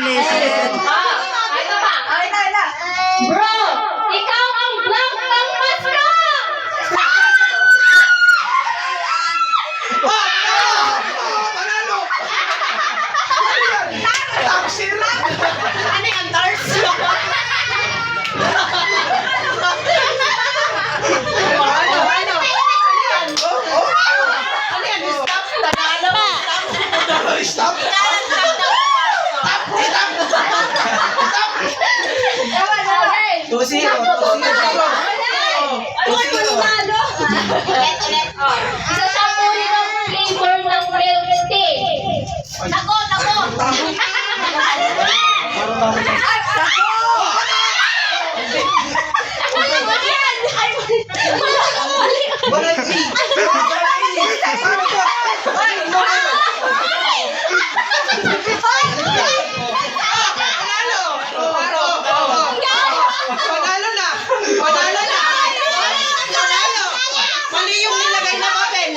Congratulations. Ito pa. Bro, ikaw ang blank ng Pasko! Panalo! Taksil! Ano yung Tarso? Stop! Tusiro! Ulit. Isa siyang uri ng flavor ng milk tea. Nako! Panalo na! Mali yung nilagay na papel!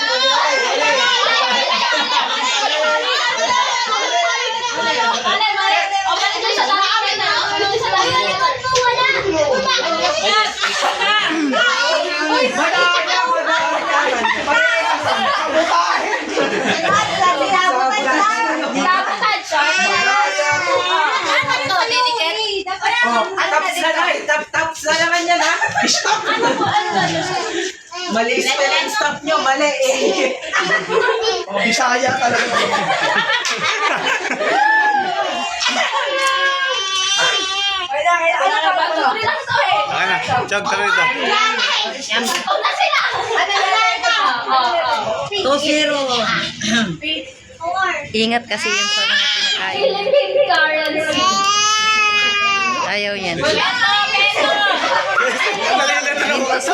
Taps na naman yan, ha? Stop! Mali spelling stop nyo, mali eh. Bisaya talaga. Chog, tara dito. 2-0. Ingat kasi yan sa mga pinakain. Philippine currency. Ayaw yan. Nalilito ng baso.